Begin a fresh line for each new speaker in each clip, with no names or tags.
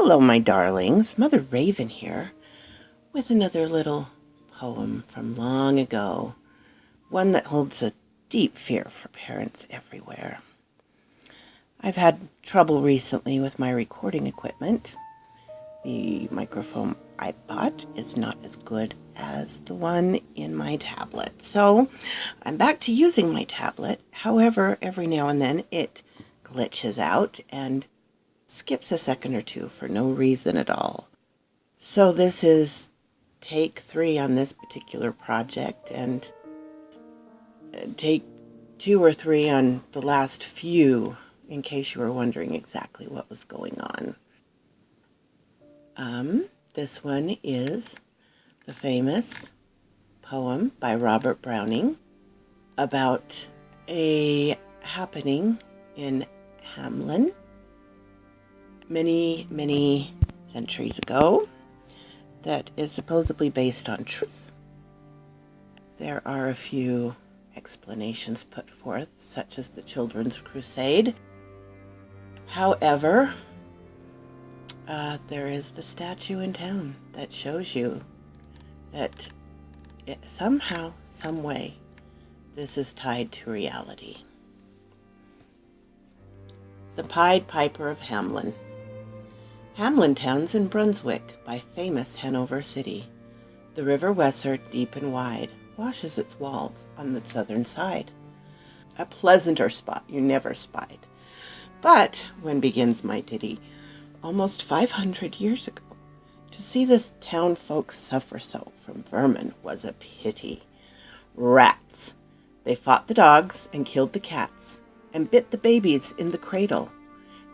Hello, my darlings. Mother Raven here with another little poem from long ago, one that holds a deep fear for parents everywhere. I've had trouble recently with my recording equipment. The microphone I bought is not as good as the one in my tablet, so I'm back to using my tablet. However, every now and then it glitches out and skips a second or two for no reason at all. So this is take 3 on this particular project, and take 2 or 3 on the last few, in case you were wondering exactly what was going on. This one is the famous poem by Robert Browning about a happening in Hamelin many centuries ago that is supposedly based on truth. There are a few explanations put forth, such as the Children's Crusade. However, there is the statue in town that shows you that somehow, some way, this is tied to reality. The Pied Piper of Hamelin. Hamelin town's in Brunswick, by famous Hanover city. The river Weser, deep and wide, washes its walls on the southern side. A pleasanter spot you never spied. But, when begins my ditty, almost 500 years ago, to see this town folks suffer so from vermin was a pity. Rats! They fought the dogs and killed the cats, and bit the babies in the cradle,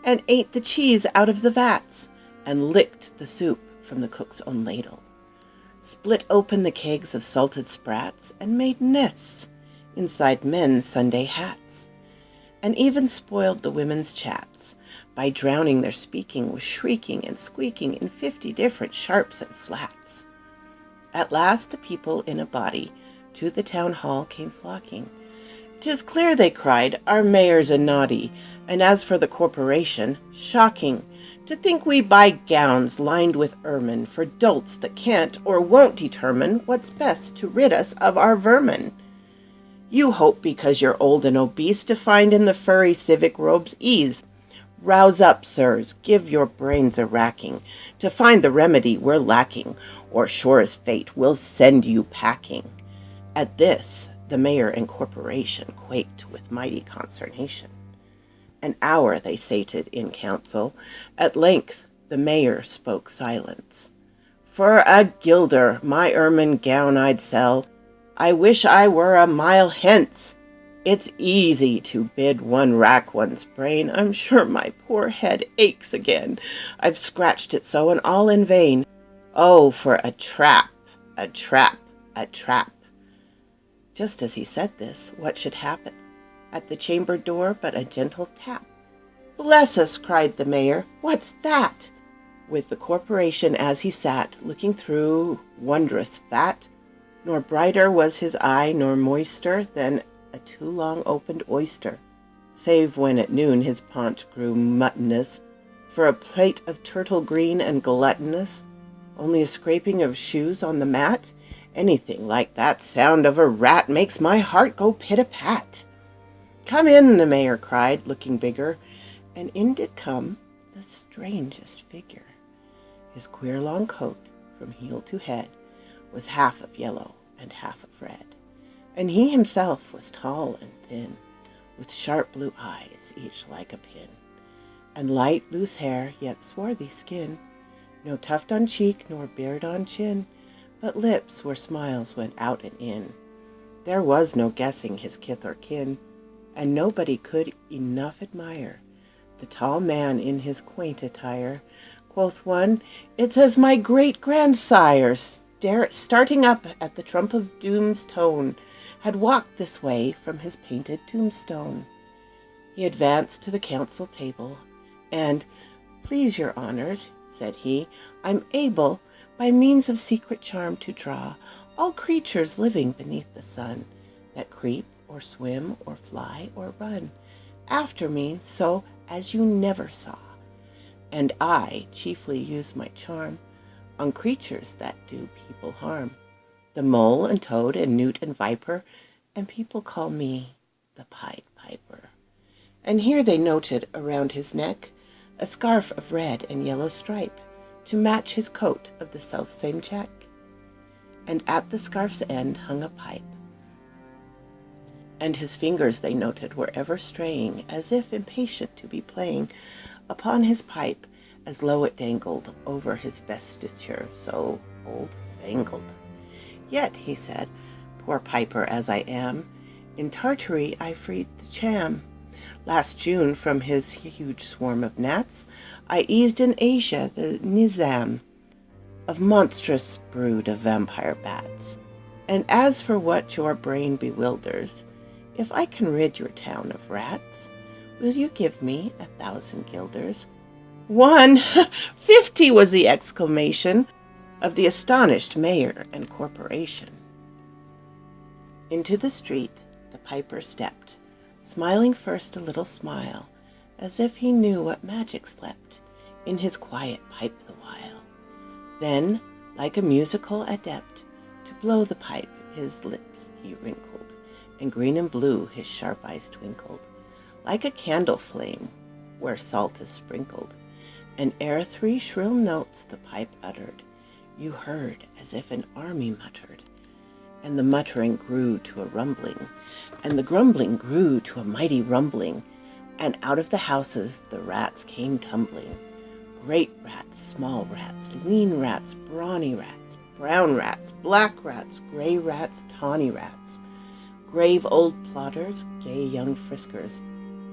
and ate the cheese out of the vats, and licked the soup from the cook's own ladle, split open the kegs of salted sprats, and made nests inside men's Sunday hats, and even spoiled the women's chats by drowning their speaking with shrieking and squeaking in 50 different sharps and flats. At last the people in a body to the town hall came flocking. "'Tis clear," they cried, "our mayor's a naughty, and as for the corporation, shocking, to think we buy gowns lined with ermine for dolts that can't or won't determine what's best to rid us of our vermin. You hope because you're old and obese to find in the furry civic robes ease. Rouse up, sirs, give your brains a racking to find the remedy we're lacking, or sure as fate we'll send you packing." At this, the mayor and corporation quaked with mighty consternation. An hour they sated in council. At length the mayor spoke silence. "For a guilder my ermine gown I'd sell. I wish I were a mile hence. It's easy to bid one rack one's brain. I'm sure my poor head aches again. I've scratched it so, and all in vain. Oh, for a trap, a trap, a trap." Just as he said this, what should happen? At the chamber door but a gentle tap. "Bless us!" cried the mayor. "What's that?" With the corporation as he sat, looking through wondrous fat, nor brighter was his eye, nor moister than a too long opened oyster, save when at noon his paunch grew muttonous, for a plate of turtle green and gluttonous, only a scraping of shoes on the mat. Anything like that sound of a rat makes my heart go pit-a-pat. "Come in," the mayor cried, looking bigger, and in did come the strangest figure. His queer long coat, from heel to head, was half of yellow and half of red, and he himself was tall and thin, with sharp blue eyes, each like a pin, and light loose hair, yet swarthy skin, no tuft on cheek nor beard on chin, but lips where smiles went out and in. There was no guessing his kith or kin, and nobody could enough admire the tall man in his quaint attire. Quoth one, "It's as my great-grandsire, starting up at the trump of doom's tone, had walked this way from his painted tombstone." He advanced to the council table, and, "Please your honors," said he, "I'm able, by means of secret charm, to draw all creatures living beneath the sun, that creep, or swim, or fly, or run, after me, so as you never saw. And I chiefly use my charm on creatures that do people harm. The mole and toad and newt and viper, and people call me the Pied Piper. And here they noted around his neck a scarf of red and yellow stripe to match his coat of the selfsame check. And at the scarf's end hung a pipe, and his fingers they noted were ever straying, as if impatient to be playing upon his pipe, as low it dangled over his vestiture so old-fangled. Yet, he said, poor piper as I am, in Tartary I freed the cham. Last June from his huge swarm of gnats I eased in Asia the nizam of monstrous brood of vampire bats. And as for what your brain bewilders, if I can rid your town of rats, will you give me 1,000 guilders? 1! 50 was the exclamation of the astonished mayor and corporation. Into the street the piper stepped, smiling first a little smile, as if he knew what magic slept in his quiet pipe the while. Then, like a musical adept, to blow the pipe his lips he wrinkled, and green and blue his sharp eyes twinkled, like a candle flame where salt is sprinkled. And ere 3 shrill notes the pipe uttered, you heard as if an army muttered, and the muttering grew to a rumbling, and the grumbling grew to a mighty rumbling, and out of the houses the rats came tumbling. Great rats, small rats, lean rats, brawny rats, brown rats, black rats, gray rats, tawny rats, grave old plodders, gay young friskers,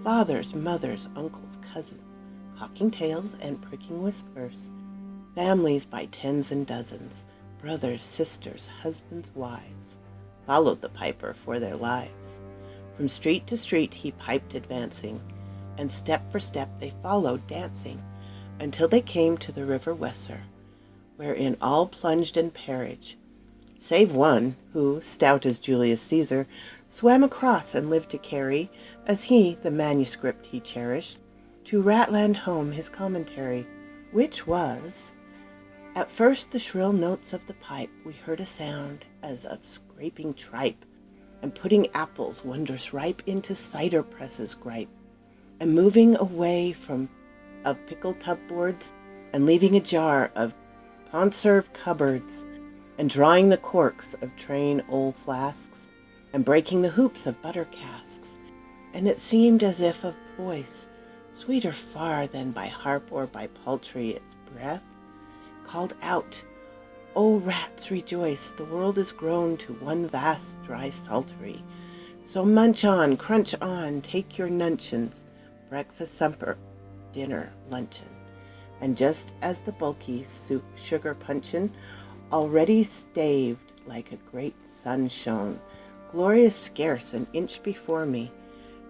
fathers, mothers, uncles, cousins, cocking tails and pricking whiskers, families by tens and dozens, brothers, sisters, husbands, wives, followed the piper for their lives. From street to street he piped advancing, and step for step they followed dancing, until they came to the river Weser, wherein all plunged in parage, save one, who, stout as Julius Caesar, swam across and lived to carry, as he the manuscript he cherished, to Ratland home his commentary, which was, at first the shrill notes of the pipe we heard a sound as of scraping tripe, and putting apples wondrous ripe into cider presses gripe, and moving away from of pickled tub boards, and leaving a jar of conserve cupboards, and drawing the corks of train old flasks, and breaking the hoops of butter casks. And it seemed as if a voice, sweeter far than by harp or by paltry breath, called out, O rats, rejoice, the world is grown to one vast dry saltery. So munch on, crunch on, take your nuncheons, breakfast, supper, dinner, luncheon. And just as the bulky soup sugar puncheon already staved like a great sun shone, glorious scarce an inch before me,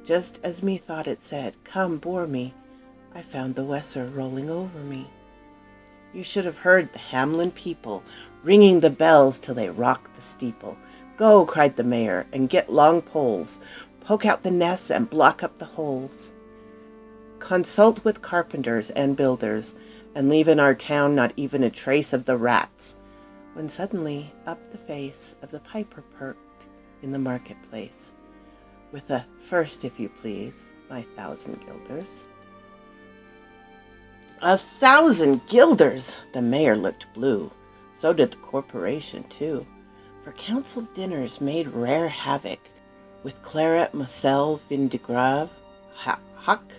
just as me thought it said, come bore me, I found the Weser rolling over me. You should have heard the Hamlin people ringing the bells till they rocked the steeple. Go, cried the mayor, and get long poles, poke out the nests and block up the holes. Consult with carpenters and builders, and leave in our town not even a trace of the rats, when suddenly up the face of the piper perked in the marketplace, with a first, if you please, my 1,000 guilders. 1,000 guilders! The mayor looked blue. So did the corporation, too. For council dinners made rare havoc, with claret, moselle, vin de grave, hock,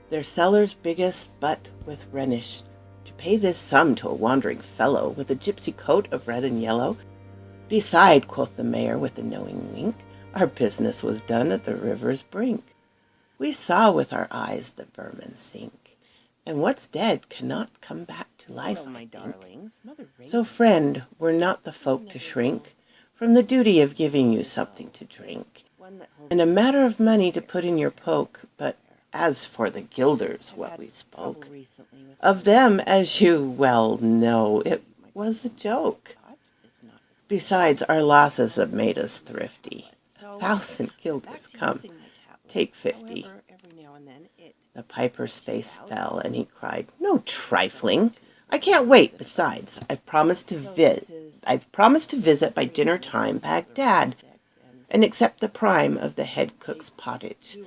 their cellars biggest, but with Rhenish, to pay this sum to a wandering fellow with a gypsy coat of red and yellow. Beside, quoth the mayor with a knowing wink, our business was done at the river's brink. We saw with our eyes the vermin sink, and what's dead cannot come back to life, well, my darlings. So, friend, we're not the folk to shrink from the duty of giving you something to drink, and a matter of money to put in your poke, but as for the guilders, what we spoke of them, as you well know, it was a joke. Besides, our losses have made us thrifty. 1,000 guilders, come, take 50. The piper's face fell, and he cried, "No trifling! I can't wait. Besides, I've promised to visit by dinner time Baghdad, and accept the prime of the head cook's pottage.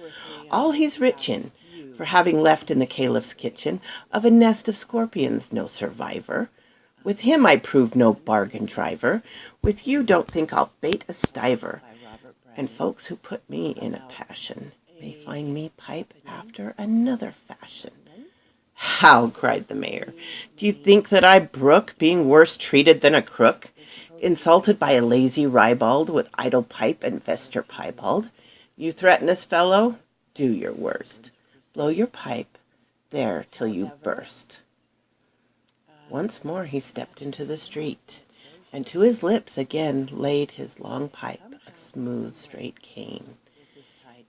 All he's rich in, for having left in the caliph's kitchen of a nest of scorpions no survivor. With him I proved no bargain driver. With you don't think I'll bait a stiver. And folks who put me in a passion may find me pipe after another fashion." "How!" cried the mayor. "Do you think that I brook being worse treated than a crook? Insulted by a lazy ribald with idle pipe and vesture piebald? You threaten us, fellow? Do your worst. Blow your pipe there till you burst." Once more he stepped into the street, and to his lips again laid his long pipe of smooth straight cane.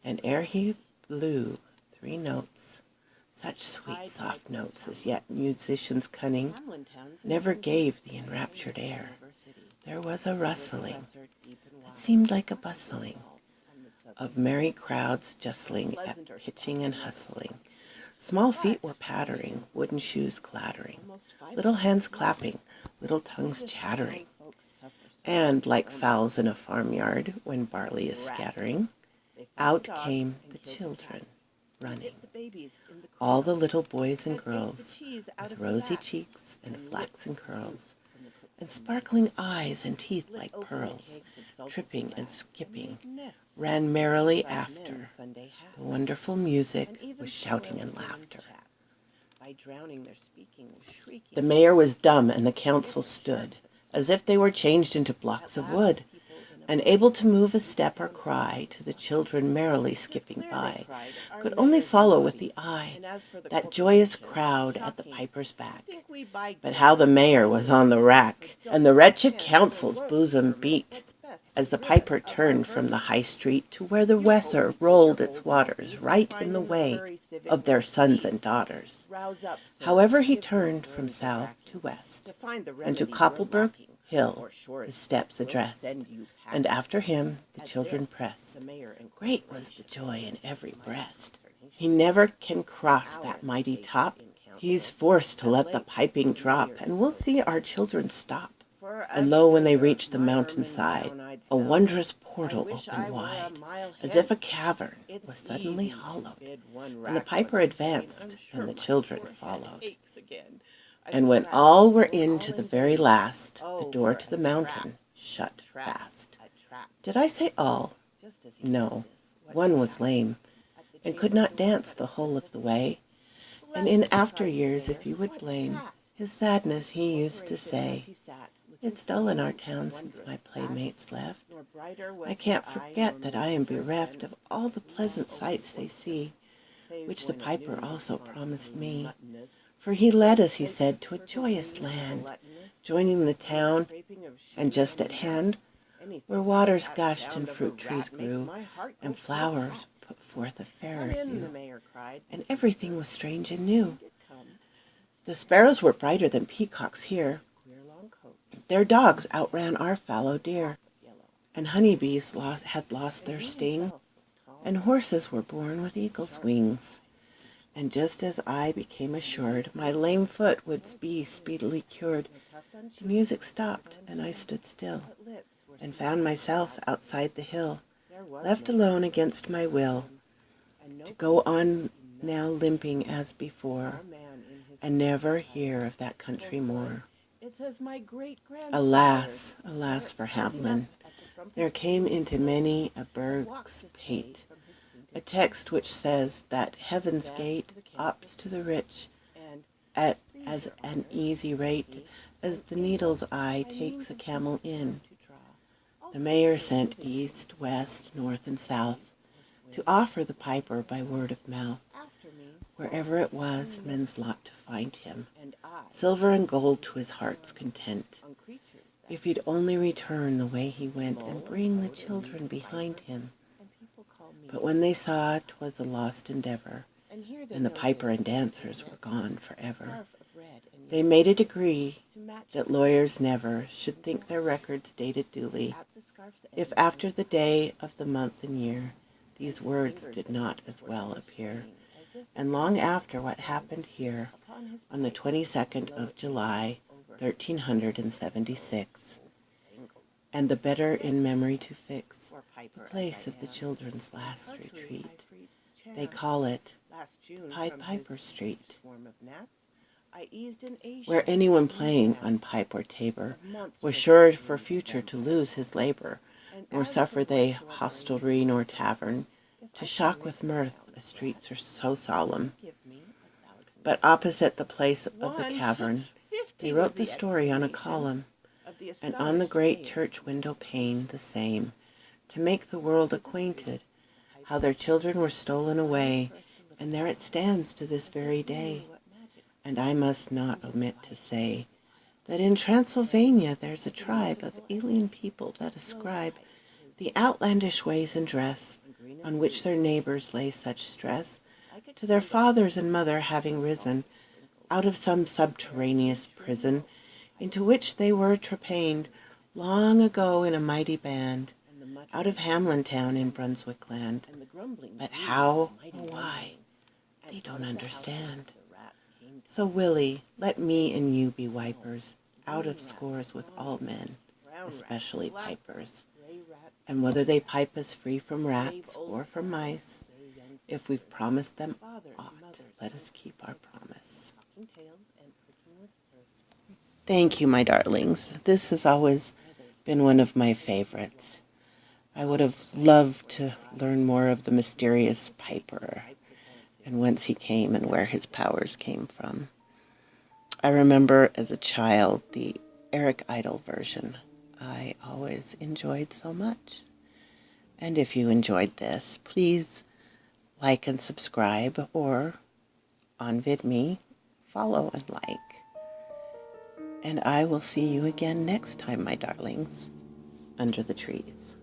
And ere he blew 3 notes, such sweet soft notes as yet musician's cunning never gave the enraptured air, there was a rustling that seemed like a bustling of merry crowds justling at pitching and hustling. Small feet were pattering, wooden shoes clattering, little hands clapping, little tongues chattering. And, like fowls in a farmyard when barley is scattering, out came the children running. All the little boys and girls, with rosy cheeks and flaxen curls, and sparkling eyes and teeth like pearls, tripping and skipping, ran merrily after the wonderful music with shouting and laughter. The mayor was dumb, and the council stood as if they were changed into blocks of wood, unable to move a step or cry to the children merrily skipping by, could only follow with the eye that joyous crowd at the piper's back. But how the mayor was on the rack, and the wretched council's bosom beat, as the piper turned from the high street to where the Weser rolled its waters right in the way of their sons and daughters. However he turned from south to west, and to Koppelberg Hill his steps addressed, and after him the children pressed. Great was the joy in every breast. He never can cross that mighty top. He's forced to let the piping drop, and we'll see our children stop. And lo, when they reached the mountainside, a wondrous portal opened wide, as if a cavern was suddenly hollowed, and the piper advanced, and the children followed. And when all were in to the very last, the door to the mountain shut fast. Did I say all? No, one was lame, and could not dance the whole of the way. And in after years, if you would blame his sadness, he used to say, "It's dull in our town since my playmates left. I can't forget that I am bereft of all the pleasant sights they see, which the piper also promised me. For he led us," he said, "to a joyous land, joining the town, and just at hand, where waters gushed and fruit trees grew, and flowers put forth a fairer hue, and everything was strange and new. The sparrows were brighter than peacocks here, their dogs outran our fallow deer, and honeybees had lost their sting, and horses were born with eagles' wings. And just as I became assured my lame foot would be speedily cured, the music stopped, and I stood still, and found myself outside the hill, left alone against my will, to go on now limping as before, and never hear of that country more. Alas, alas for Hamlin! There came into many a burgh's pate a text which says that heaven's gate opes to the rich at as an easy rate as the needle's eye takes a camel in. The mayor sent east, west, north, and south to offer the piper by word of mouth, wherever it was men's lot to find him, silver and gold to his heart's content, if he'd only return the way he went and bring the children behind him. But when they saw 'twas a lost endeavor, and the piper and dancers were gone forever, they made a decree that lawyers never should think their records dated duly, if after the day of the month and year these words did not as well appear, and long after what happened here on the 22nd of July, 1376, and the better in memory to fix the place of the children's last retreat. They call it Pied Piper Street, where anyone playing on pipe or tabor was sure for future to lose his labor, nor suffer they hostelry nor tavern to shock with mirth the streets are so solemn. But opposite the place of the cavern, he wrote the story on a column, and on the great church window pane the same, to make the world acquainted, how their children were stolen away, and there it stands to this very day. And I must not omit to say that in Transylvania there's a tribe of alien people that ascribe the outlandish ways and dress on which their neighbors lay such stress to their fathers and mother having risen out of some subterraneous prison into which they were trepaned long ago in a mighty band out of Hamlin town in Brunswick land. But how or why, they don't understand. So Willie, let me and you be wipers out of scores with all men, especially pipers. And whether they pipe us free from rats or from mice, if we've promised them aught, let us keep our promise. Thank you, my darlings. This has always been one of my favorites. I would have loved to learn more of the mysterious piper and whence he came and where his powers came from. I remember as a child the Eric Idle version I always enjoyed so much. And if you enjoyed this, please like and subscribe, or on VidMe, follow and like. And I will see you again next time, my darlings, under the trees.